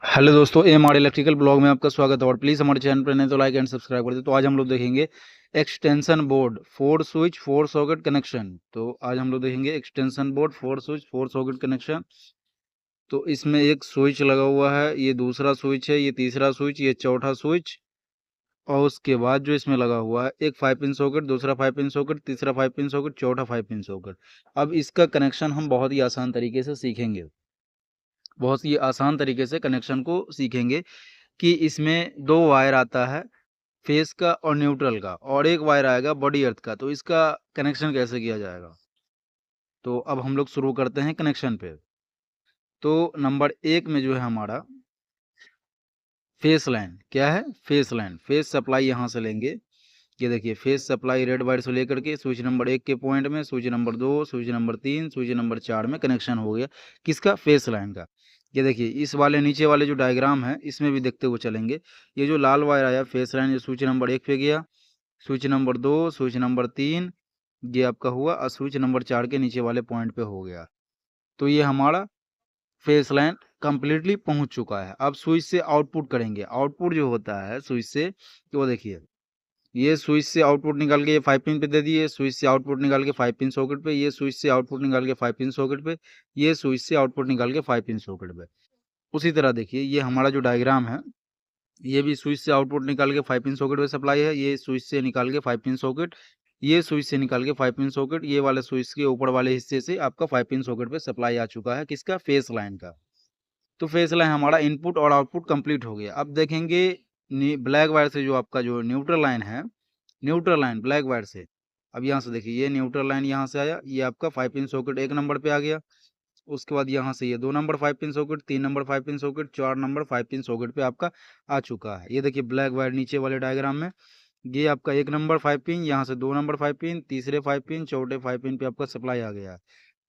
Hello दोस्तों, AMR electrical blog में आपका स्वागत है। और प्लीज़ हमारे चैनल पर नए तो लाइक एंड सब्सक्राइब कर दे। तो आज हम लोग देखेंगे extension board 4 switch 4 socket connection. तो आज हम लोग देखेंगे extension board 4 switch 4 socket connection. तो इसमें एक स्विच लगा हुआ है, ये दूसरा स्विच है, ये तीसरा स्विच, ये चौथा स्विच। और उसके बाद जो इसमें लगा हुआ है एक 5 पिन सॉकेट, दूसरा 5 पिन सॉकेट, तीसरा 5 पिन सॉकेट, चौथा 5 पिन सॉकेट। अब इसका कनेक्शन हम बहुत ही आसान तरीके से सीखेंगे। बहुत ही आसान तरीके से कनेक्शन को सीखेंगे कि इसमें 2 वायर आता है फेस का और न्यूट्रल का, और एक वायर आएगा बॉडी अर्थ का। तो इसका कनेक्शन कैसे किया जाएगा, तो अब हम लोग शुरू करते हैं कनेक्शन पे। तो नंबर 1 में जो है हमारा फेस लाइन क्या है, फेस लाइन, फेस सप्लाई यहाँ से लेंगे। ये देखिए फेस सप्लाई रेड वायर से लेकर के स्विच नंबर 1 के पॉइंट में, switch number 2, switch number 3, switch number 4 में कनेक्शन हो गया किसका, फेस लाइन का। ये देखिए इस वाले नीचे वाले जो डायग्राम है इसमें भी देखते हुए चलेंगे। ये जो लाल वायर आया फेस लाइन, ये स्विच नंबर 1 पे गया, स्विच नंबर 2, स्विच नंबर 3 ये आपका हुआ, और स्विच नंबर 4 के नीचे वाले पॉइंट पे हो गया। तो ये हमारा फेस लाइन कंप्लीटली पहुंच चुका है। अब स्विच से आउटपुट करेंगे। आउटपुट जो होता है स्विच से, तो वो देखिए ये स्विच से आउटपुट निकाल के ये 5 पिन पे दे दिए, स्विच से आउटपुट निकाल के 5 पिन सॉकेट पे, ये स्विच से आउटपुट निकाल के 5 पिन सॉकेट पे, ये स्विच से आउटपुट निकाल के 5 पिन सॉकेट पे। उसी तरह देखिए ये हमारा जो डायग्राम है, ये भी स्विच से आउटपुट निकाल के 5 पिन सॉकेट पे सप्लाई है, ये स्विच से निकाल के 5 पिन सॉकेट, ये स्विच से निकाल के 5 पिन सॉकेट, ये वाले स्विच के ऊपर वाले हिस्से से आपका 5 पिन सॉकेट पे सप्लाई आ चुका है किसका, फेस लाइन का। तो फेस लाइन हमारा इनपुट और आउटपुट कंप्लीट हो गया। अब देखेंगे ब्लैक वायर से जो आपका जो न्यूट्रल लाइन है, न्यूट्रल लाइन ब्लैक वायर से। अब यहाँ से देखिए ये न्यूट्रल लाइन यहाँ से आया, ये आपका 5 पिन सॉकेट 1 नंबर पे आ गया। उसके बाद यहाँ से ये 2 number 5 pin socket, 3 number 5 pin socket, 4 number 5 pin socket पे आपका आ चुका है। ये देखिए ब्लैक वायर नीचे वाले डायग्राम में, ये आपका 1 नंबर 5 पिन, यहाँ से 2 नंबर 5 पिन, तीसरे 5 पिन, चौथे 5 पिन पे आपका सप्लाई आ गया है।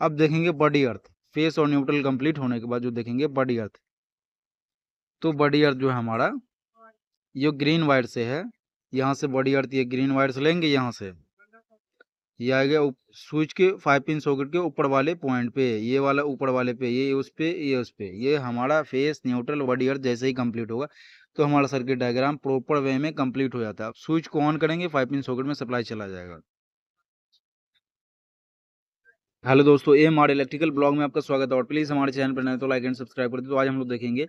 अब देखेंगे बॉडी अर्थ, फेस और न्यूट्रल कंप्लीट होने के बाद जो देखेंगे बॉडी अर्थ। तो बॉडी अर्थ जो है हमारा ये ग्रीन वायर से है, यहाँ से बॉडी अर्थ ये ग्रीन वायर से लेंगे, यहाँ से ये आ गया स्विच के 5 पिन सॉकेट के ऊपर वाले पॉइंट पे, ये वाला ऊपर वाले पे, ये उस पे, ये उस पे। ये हमारा फेस न्यूट्रल बॉडी अर्थ जैसे ही कंप्लीट होगा तो हमारा सर्किट डायग्राम प्रॉपर वे में कंप्लीट हो जाता है। अब स्विच को ऑन करेंगे, 5 पिन सॉकेट में सप्लाई चला जाएगा। हेलो दोस्तों, AMR इलेक्ट्रिकल ब्लॉग में आपका स्वागत है। और प्लीज़ हमारे चैनल पर नए तो लाइक एंड सब्सक्राइब कर दे। तो आज हम लोग देखेंगे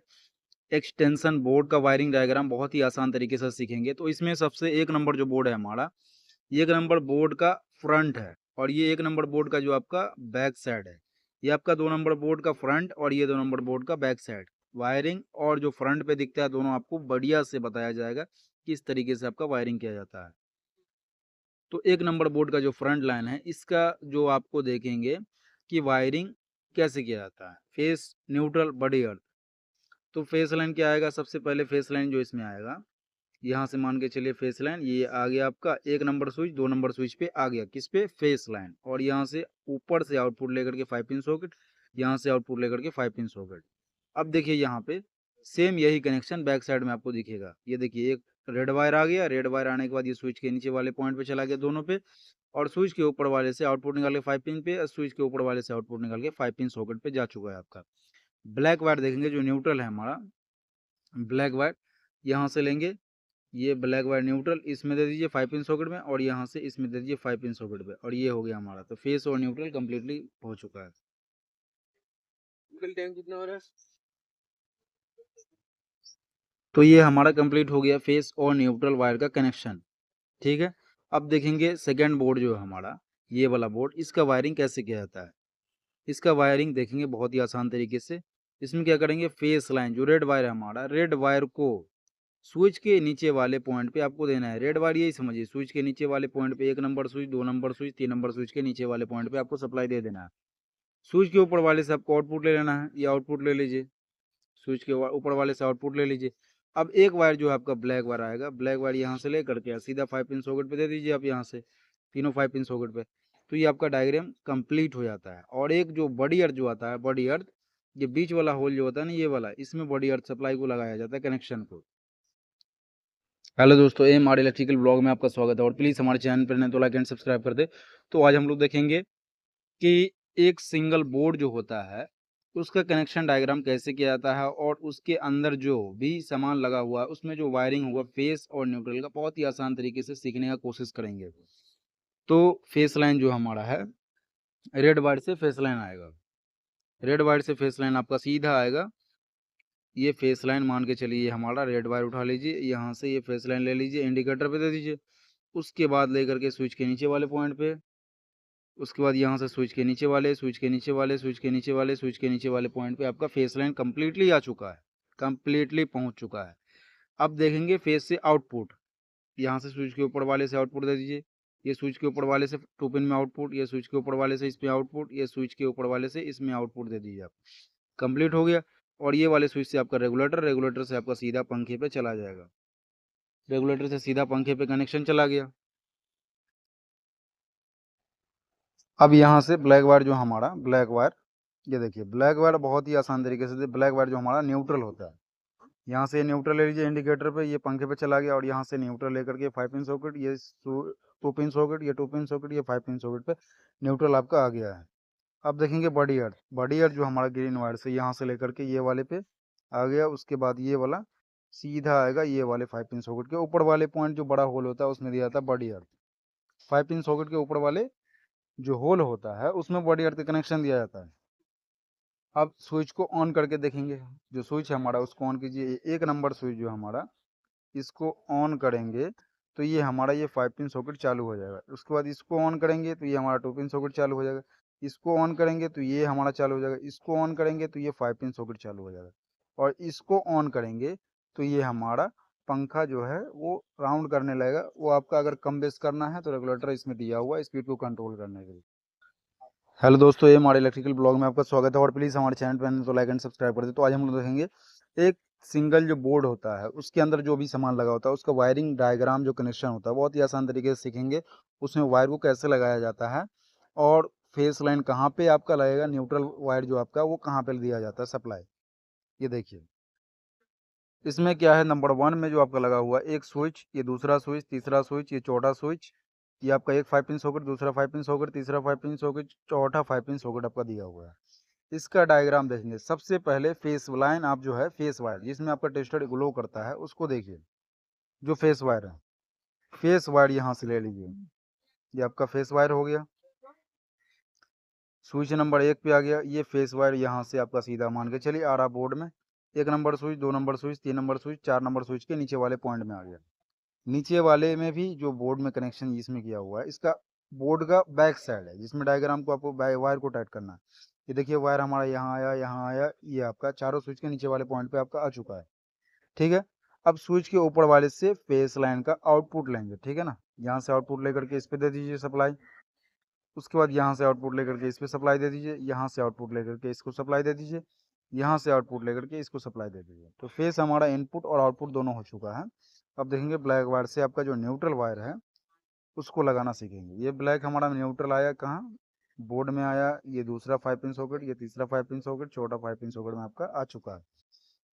एक्सटेंशन बोर्ड का वायरिंग डायग्राम, बहुत ही आसान तरीके से सीखेंगे। तो इसमें सबसे 1 नंबर जो बोर्ड है हमारा, ये 1 नंबर बोर्ड का फ्रंट है, और ये 1 नंबर बोर्ड का जो आपका बैक साइड है। ये आपका 2 नंबर बोर्ड का फ्रंट और ये 2 नंबर बोर्ड का बैक साइड। वायरिंग और जो फ्रंट पे दिखता है दोनों आपको बढ़िया से बताया जाएगा किस तरीके से आपका वायरिंग किया जाता है। तो 1 नंबर बोर्ड का जो फ्रंट लाइन है इसका जो आपको देखेंगे कि वायरिंग कैसे किया जाता है, फेस न्यूट्रल बॉडी अर्थ। तो फेस लाइन क्या आएगा, सबसे पहले फेस लाइन जो इसमें आएगा, यहाँ से मान के चलिए फेस लाइन ये आ गया आपका 1 नंबर स्विच, 2 नंबर स्विच पे आ गया किस पे, फेस लाइन। और यहाँ से ऊपर से आउटपुट लेकर के 5 पिन सॉकेट, यहाँ से आउटपुट लेकर के 5 पिन सॉकेट। अब देखिए यहाँ पे सेम यही कनेक्शन बैक साइड में आपको दिखेगा। ये देखिए एक रेड वायर आ गया, रेड वायर आने के बाद ये स्विच के नीचे वाले पॉइंट पे चला गया दोनों पे, और स्विच के ऊपर वाले से आउटपुट निकाल के 5 पिन पे, और स्विच के ऊपर वाले से आउटपुट निकाल के 5 पिन सॉकेट पे जा चुका है आपका। ब्लैक वायर देखेंगे जो न्यूट्रल है हमारा, ब्लैक वायर यहाँ से लेंगे, ये ब्लैक वायर न्यूट्रल इसमें दे दीजिए 5 पिन सॉकेट में, और यहाँ से इसमें दे दीजिए 5 पिन सॉकेट पे, और ये हो गया हमारा। तो फेस और न्यूट्रल कंप्लीटली हो चुका है। टाइम कितना हो रहा है? तो ये हमारा कंप्लीट हो गया फेस और न्यूट्रल वायर का कनेक्शन। ठीक है। अब देखेंगे सेकेंड बोर्ड जो है हमारा, ये वाला बोर्ड, इसका वायरिंग कैसे किया जाता है। इसका वायरिंग देखेंगे बहुत ही आसान तरीके से। इसमें क्या करेंगे, फेस लाइन जो रेड वायर है हमारा, रेड वायर को स्विच के नीचे वाले पॉइंट पे आपको देना है। रेड वायर यही समझिए, स्विच के नीचे वाले पॉइंट पे 1 number switch, 2 number switch, 3 number switch के नीचे वाले पॉइंट पे आपको सप्लाई दे देना है। स्विच के ऊपर वाले से आपको आउटपुट ले लेना है, ये आउटपुट ले लीजिए, स्विच के ऊपर वाले से आउटपुट ले लीजिए। अब एक वायर जो है आपका ब्लैक वायर आएगा, ब्लैक वायर यहाँ से लेकर के सीधा 5 पिन सॉकेट पे दे दीजिए आप, यहाँ से तीनों 5 पिन सॉकेट पे। तो ये आपका डायग्राम कंप्लीट हो जाता है। और एक जो बॉडी अर्थ जो आता है, बॉडी अर्थ ये बीच वाला होल जो होता है ना, ये वाला, इसमें बॉडी अर्थ सप्लाई को लगाया जाता है कनेक्शन को। हेलो दोस्तों, AMR इलेक्ट्रिकल ब्लॉग में आपका स्वागत है। और प्लीज़ हमारे चैनल पर नए तो लाइक एंड सब्सक्राइब कर दे। तो आज हम लोग देखेंगे कि एक सिंगल बोर्ड जो होता है उसका कनेक्शन डायग्राम कैसे किया जाता है और उसके अंदर जो भी सामान लगा हुआ है उसमें जो वायरिंग होगा फेस और न्यूट्रल का, बहुत ही आसान तरीके से सीखने का कोशिश करेंगे। तो फेस लाइन जो हमारा है, रेड वायर से फेस लाइन आएगा, रेड वायर से फेस लाइन आपका सीधा आएगा। ये फेस लाइन मान के चलिए हमारा रेड वायर उठा लीजिए, यहाँ से ये फेस लाइन ले लीजिए, इंडिकेटर पे दे दीजिए। उसके बाद लेकर के स्विच के नीचे वाले पॉइंट पे, उसके बाद यहाँ से स्विच के नीचे वाले, स्विच के नीचे वाले, स्विच के नीचे वाले, स्विच के नीचे वाले पॉइंट पे आपका फेस लाइन कंप्लीटली आ चुका है, कंप्लीटली पहुंच चुका है। अब देखेंगे फेस से आउटपुट, यहाँ से स्विच के ऊपर वाले से आउटपुट दे दीजिए, ये स्विच के ऊपर वाले से 2 पिन में आउटपुट, ये स्विच के ऊपर वाले से इसमें आउटपुट, ये स्विच के ऊपर वाले से इसमें आउटपुट दे दीजिए आप। कंप्लीट हो गया। और ये वाले स्विच से आपका रेगुलेटर, रेगुलेटर से आपका सीधा पंखे पे चला जाएगा, रेगुलेटर से सीधा पंखे पे कनेक्शन चला गया। अब यहाँ से ब्लैक वायर जो हमारा, ब्लैक वायर, ये देखिए ब्लैक वायर बहुत ही आसान तरीके से, ब्लैक वायर जो हमारा न्यूट्रल होता है, यहाँ से न्यूट्रल ले लीजिए इंडिकेटर पे, ये पंखे पे चला गया। और यहाँ से न्यूट्रल लेकर के 5 पिन सॉकेट, ये 2 पिन सॉकेट, ये 2 पिन सॉकेट, ये 5 पिन सॉकेट पे न्यूट्रल आपका आ गया है। अब देखेंगे बॉडी अर्थ, बॉडी अर्थ जो हमारा ग्रीन वायर से यहाँ से लेकर के ये वाले पे आ गया। उसके बाद ये वाला सीधा आएगा ये वाले 5 पिन सॉकेट के ऊपर वाले पॉइंट, जो बड़ा होल होता है उसमें दिया जाता है बॉडी अर्थ। 5 पिन सॉकेट के ऊपर वाले जो होल होता है उसमें बॉडी अर्थ का कनेक्शन दिया जाता है। अब स्विच को ऑन करके देखेंगे, जो स्विच है हमारा उसको ऑन कीजिए, 1 नंबर स्विच जो हमारा, इसको ऑन करेंगे तो ये हमारा ये 5 पिन सॉकेट चालू हो जाएगा। उसके बाद इसको ऑन करेंगे तो ये हमारा 2 पिन सॉकेट चालू हो जाएगा। इसको ऑन करेंगे तो ये हमारा चालू हो जाएगा। इसको ऑन करेंगे तो ये 5 पिन सॉकेट चालू हो जाएगा। और इसको ऑन करेंगे तो ये हमारा पंखा जो है वो राउंड करने लगेगा। वो आपका अगर कम बेस करना है तो रेगुलेटर इसमें दिया हुआ है स्पीड को कंट्रोल करने के लिए। हेलो दोस्तों, ये हमारे इलेक्ट्रिकल ब्लॉग में आपका स्वागत है। और प्लीज़ हमारे चैनल पर तो लाइक एंड सब्सक्राइब कर दे। तो आज हम लोग देखेंगे एक सिंगल जो बोर्ड होता है उसके अंदर जो भी सामान लगा होता है उसका वायरिंग डायग्राम, जो कनेक्शन होता है बहुत ही आसान तरीके से सीखेंगे। उसमें वायर को कैसे लगाया जाता है और फेस लाइन कहाँ पे आपका लगेगा, न्यूट्रल वायर जो आपका वो कहाँ पे दिया जाता है सप्लाई। ये देखिए इसमें क्या है, नंबर 1 में जो आपका लगा हुआ एक स्विच, ये दूसरा स्विच, तीसरा स्विच, ये चौथा स्विच, ये आपका एक 5 पिन सॉकेट, दूसरा 5 पिन सॉकेट, तीसरा 5 पिन सॉकेट, चौथा 5 पिन सॉकेट आपका दिया हुआ है। इसका डायग्राम देखेंगे। सबसे पहले फेस लाइन आप जो है फेस वायर जिसमें आपका टेस्टर ग्लो करता है उसको देखिए, जो फेस वायर है, फेस वायर यहाँ से ले लीजिए। ये आपका फेस वायर हो गया, स्विच नंबर 1 पे आ गया। ये फेस वायर यहाँ से आपका सीधा मान के चलिए आ रहा बोर्ड में, 1 number switch, 2 number switch, 3 number switch, 4 number switch के नीचे वाले पॉइंट में आ गया। नीचे वाले में भी जो बोर्ड में कनेक्शन इसमें किया हुआ है, इसका बोर्ड का बैक साइड है जिसमें डायग्राम को आपको वायर को टाइट करना है। ये देखिए वायर हमारा यहाँ आया, यहाँ आया, ये आपका चारों स्विच के नीचे वाले पॉइंट पे आपका आ चुका है। ठीक है। अब स्विच के ऊपर वाले से फेस लाइन का आउटपुट लेंगे, ठीक है ना। यहाँ से आउटपुट लेकर के इस पे दे दीजिए सप्लाई। उसके बाद यहाँ से आउटपुट लेकर के इस पे सप्लाई दे दीजिए, यहाँ से आउटपुट लेकर के इसको सप्लाई दे दीजिए, यहाँ से आउटपुट लेकर के इसको सप्लाई दे दीजिए। तो फेस हमारा इनपुट और आउटपुट दोनों हो चुका है। अब देखेंगे ब्लैक वायर से आपका जो न्यूट्रल वायर है उसको लगाना सीखेंगे। ये ब्लैक हमारा न्यूट्रल आया कहाँ, बोर्ड में आया। ये दूसरा 5 पिन सॉकेट, ये तीसरा 5 पिन सॉकेट, चौथा 5 पिन सॉकेट में आपका आ चुका है।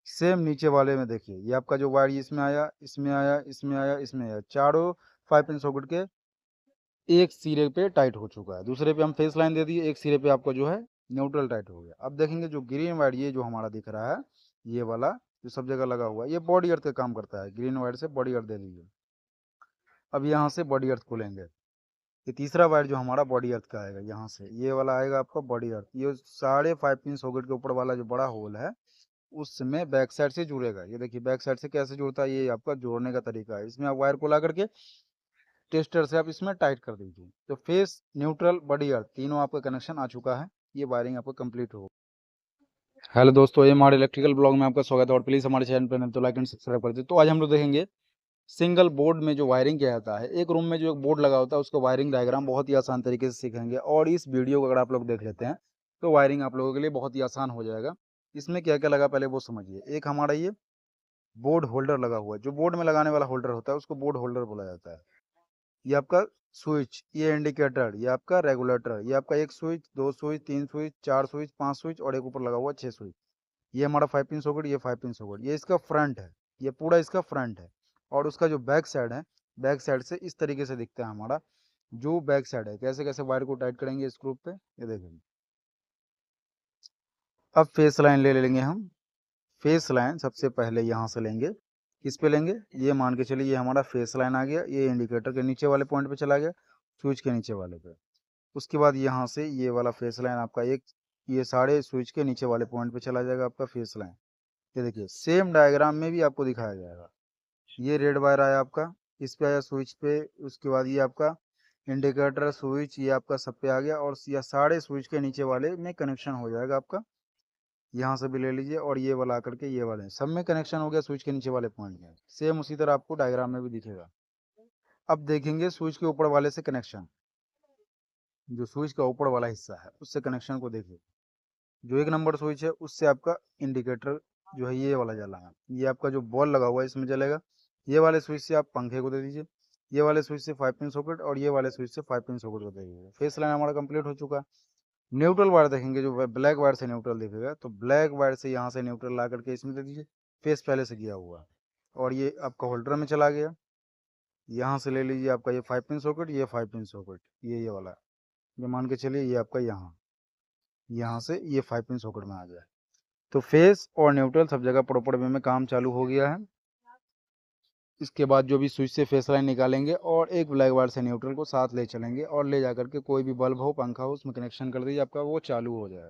सेम नीचे वाले में देखिए, ये आपका जो वायर इसमें आया, इसमें आया, इसमें आया, इसमें आया, चारों 5 पिन सॉकेट के एक सिरे पे टाइट हो चुका है। दूसरे पे हम फेस लाइन दे दिए, एक सिरे पे आपका जो है न्यूट्रल टाइट हो गया। अब देखेंगे जो ग्रीन वायर ये जो हमारा दिख रहा है, ये वाला जो सब जगह लगा हुआ है, ये बॉडी अर्थ का काम करता है। ग्रीन वायर से बॉडी अर्थ दे दीजिए। अब यहाँ से बॉडी अर्थ खोलेंगे। ये तीसरा वायर जो हमारा बॉडी अर्थ का आएगा, यहाँ से ये वाला आएगा आपका बॉडी अर्थ। ये साढ़े 5 पिन सॉकेट के ऊपर वाला जो बड़ा होल है उसमें बैक साइड से जुड़ेगा। ये देखिए बैक साइड से कैसे जुड़ता है, ये आपका जोड़ने का तरीका है। इसमें आप वायर को ला करके टेस्टर से आप इसमें टाइट कर दीजिए। तो फेस, न्यूट्रल, बॉडी अर्थ तीनों आपका कनेक्शन आ चुका है। ये वायरिंग आपका कंप्लीट हो। हेलो दोस्तों, ये हमारे इलेक्ट्रिकल ब्लॉग में आपका स्वागत है। और प्लीज़ हमारे चैनल पर तो लाइक एंड सब्सक्राइब कर दीजिए। तो आज हम लोग देखेंगे सिंगल बोर्ड में जो वायरिंग किया जाता है। एक रूम में जो एक बोर्ड लगा होता है उसका वायरिंग डायग्राम बहुत ही आसान तरीके से सीखेंगे। और इस वीडियो को अगर आप लोग देख लेते हैं तो वायरिंग आप लोगों के लिए बहुत ही आसान हो जाएगा। इसमें क्या क्या लगा पहले वो समझिए। एक हमारा ये बोर्ड होल्डर लगा हुआ है, जो बोर्ड में लगाने वाला होल्डर होता है उसको बोर्ड होल्डर बोला जाता है। ये आपका स्विच, ये इंडिकेटर, ये आपका रेगुलेटर, ये आपका एक स्विच, दो स्विच, तीन स्विच, चार स्विच, पांच स्विच और एक ऊपर लगा हुआ 6 स्विच। ये हमारा 5 पिन सॉकेट, ये 5 पिन सॉकेट, ये इसका फ्रंट है, ये पूरा इसका फ्रंट है। और उसका जो बैक साइड है, बैक साइड से इस तरीके से दिखता है हमारा जो बैक साइड है। कैसे कैसे वायर को टाइट करेंगे स्क्रू पे, ये देखेंगे। अब फेस लाइन ले लेंगे हम। फेस लाइन सबसे पहले यहाँ से लेंगे, किस पे लेंगे, ये मान के चलिए ये हमारा फेस लाइन आ गया, ये इंडिकेटर के नीचे वाले पॉइंट पे चला गया, स्विच के नीचे वाले पे। उसके बाद यहाँ से ये वाला फेस लाइन आपका एक, ये सारे स्विच के नीचे वाले पॉइंट पे चला जाएगा आपका फेस लाइन। ये देखिए सेम डायग्राम में भी आपको दिखाया जाएगा। ये रेड वायर आया आपका, इस पे आया स्विच पे, उसके बाद ये आपका इंडिकेटर स्विच ये आपका सब पे आ गया, और ये सारे स्विच के नीचे वाले में कनेक्शन हो जाएगा आपका। यहाँ से भी ले लीजिए, और ये वाला आकर के ये वाले सब में कनेक्शन हो गया स्विच के नीचे वाले पॉइंट में। सेम उसी तरह आपको डायग्राम में भी दिखेगा। अब देखेंगे स्विच के ऊपर वाले से कनेक्शन, जो स्विच का ऊपर वाला हिस्सा है उससे कनेक्शन को देखिए। जो 1 नंबर स्विच है उससे आपका इंडिकेटर जो है ये वाला जलाना, ये आपका जो बॉल लगा हुआ है इसमें जलेगा। ये वाले स्विच से आप पंखे को दे दीजिए, ये वाले स्विच से 5 पिन सॉकेट, और ये वाले स्विच से 5 पिन सॉकेट को दे दीजिए। फेस लाइन हमारा कंप्लीट हो चुका है। न्यूट्रल वायर देखेंगे, जो ब्लैक वायर से न्यूट्रल दिखेगा, तो ब्लैक वायर से यहाँ से न्यूट्रल ला करके इसमें दे दीजिए। फेस पहले से किया हुआ है, और ये आपका होल्डर में चला गया। यहाँ से ले लीजिए आपका ये 5 पिन सॉकेट, ये 5 पिन सॉकेट, ये वाला, ये मान के चलिए ये आपका यहाँ से ये 5 पिन सॉकेट में आ गया। तो फेस और न्यूट्रल सब जगह प्रॉपर वे में काम चालू हो गया है। इसके बाद जो भी स्विच से फेस लाइन निकालेंगे और एक ब्लैक वायर से न्यूट्रल को साथ ले चलेंगे, और ले जाकर के कोई भी बल्ब हो पंखा हो उसमें कनेक्शन कर दीजिए, आपका वो चालू हो जाए।